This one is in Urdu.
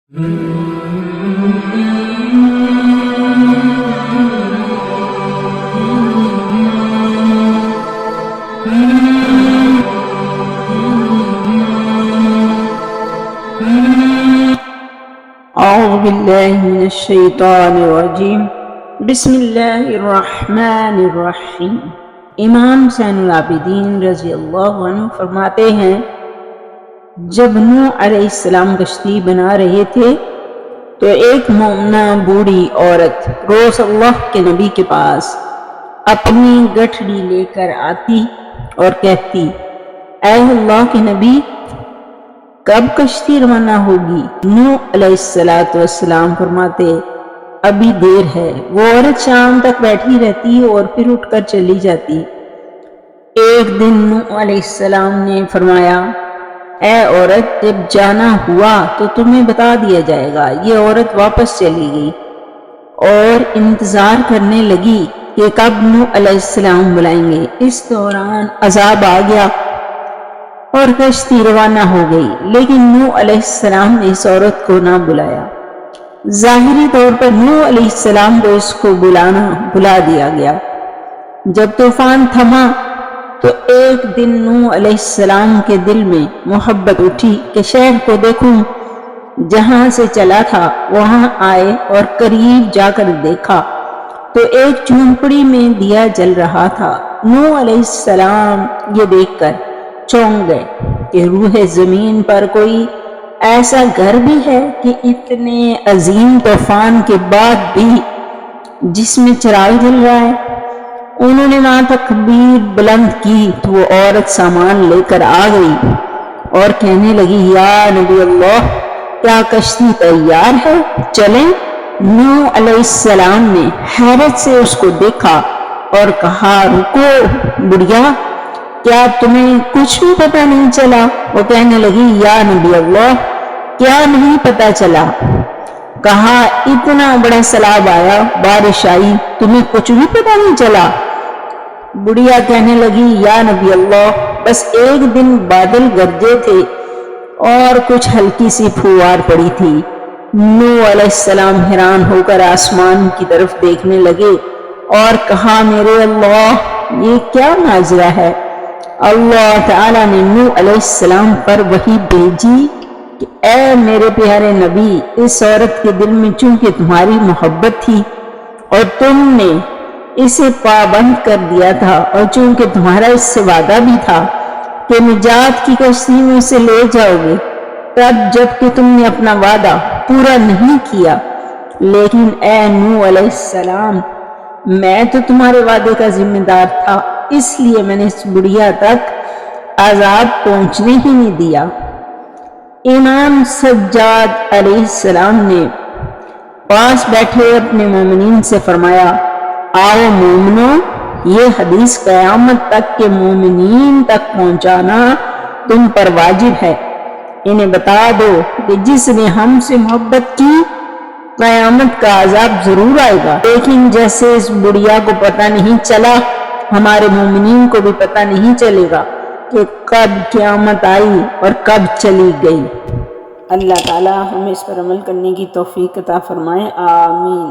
اعوذ باللہ من الشیطان الرجیم بسم اللہ الرحمن الرحیم۔ امام زین العابدین رضی اللہ عنہ فرماتے ہیں، جب نوح علیہ السلام کشتی بنا رہے تھے تو ایک مومنہ بوڑھی عورت روز اللہ کے نبی کے پاس اپنی گٹھڑی لے کر آتی اور کہتی، اے اللہ کے نبی، کب کشتی روانہ ہوگی؟ نوح علیہ السلام فرماتے، ابھی دیر ہے۔ وہ عورت شام تک بیٹھی رہتی اور پھر اٹھ کر چلی جاتی۔ ایک دن نوح علیہ السلام نے فرمایا، اے عورت، جب جانا ہوا تو تمہیں بتا دیا جائے گا۔ یہ عورت واپس چلی گئی اور انتظار کرنے لگی کہ کب نوح علیہ السلام بلائیں گے۔ اس دوران عذاب آ گیا اور کشتی روانہ ہو گئی، لیکن نوح علیہ السلام نے اس عورت کو نہ بلایا۔ ظاہری طور پر نوح علیہ السلام کو اس کو بلا دیا گیا۔ جب طوفان تھما تو ایک دن نوح علیہ السلام کے دل میں محبت اٹھی کہ شہر کو دیکھوں۔ جہاں سے چلا تھا وہاں آئے اور قریب جا کر دیکھا تو ایک جھونپڑی میں دیا جل رہا تھا۔ نوح علیہ السلام یہ دیکھ کر چونک گئے کہ روح زمین پر کوئی ایسا گھر بھی ہے کہ اتنے عظیم طوفان کے بعد بھی جس میں چراغ جل رہا ہے۔ انہوں نے وہاں تکبیر بلند کی تو وہ عورت سامان لے کر آ گئی اور کہنے لگی، یا نبی اللہ، کیا کشتی تیار ہے؟ چلیں۔ نوح علیہ السلام نے حیرت سے اس کو دیکھا اور کہا، رکو بڑھیا، کیا تمہیں کچھ بھی پتہ نہیں چلا؟ وہ کہنے لگی، یا نبی اللہ، کیا نہیں پتہ چلا؟ کہا، اتنا بڑا سیلاب آیا، بارش آئی، تمہیں کچھ بھی پتہ نہیں چلا؟ بڑھیا کہنے لگی، یا نبی اللہ، بس ایک دن بادل گرجے تھے اور کچھ ہلکی سی پھوار پڑی تھی۔ نوح علیہ السلام حیران ہو کر آسمان کی طرف دیکھنے لگے اور کہا، میرے اللہ، یہ کیا ماجرا ہے؟ اللہ تعالیٰ نے نوح علیہ السلام پر وحی بھیجی کہ اے میرے پیارے نبی، اس عورت کے دل میں چونکہ تمہاری محبت تھی اور تم نے اسے پابند کر دیا تھا، اور چونکہ تمہارا اس سے وعدہ بھی تھا کہ نجات کی کشتی میں اسے لے جاؤ گے، تب جب کہ تم نے اپنا وعدہ پورا نہیں کیا، لیکن اے نوح علیہ السلام، میں تو تمہارے وعدے کا ذمہ دار تھا، اس لیے میں نے اس بڑھیا تک عذاب پہنچنے ہی نہیں دیا۔ امام سجاد علیہ السلام نے پاس بیٹھے اپنے مومنین سے فرمایا، آؤ مومنو، یہ حدیث قیامت تک کے مومنین تک پہنچانا تم پر واجب ہے۔ انہیں بتا دو کہ جس نے ہم سے محبت کی، قیامت کا عذاب ضرور آئے گا، لیکن جیسے اس بڑھیا کو پتہ نہیں چلا، ہمارے مومنین کو بھی پتہ نہیں چلے گا کہ کب قیامت آئی اور کب چلی گئی۔ اللہ تعالی ہمیں اس پر عمل کرنے کی توفیق عطا فرمائے، آمین۔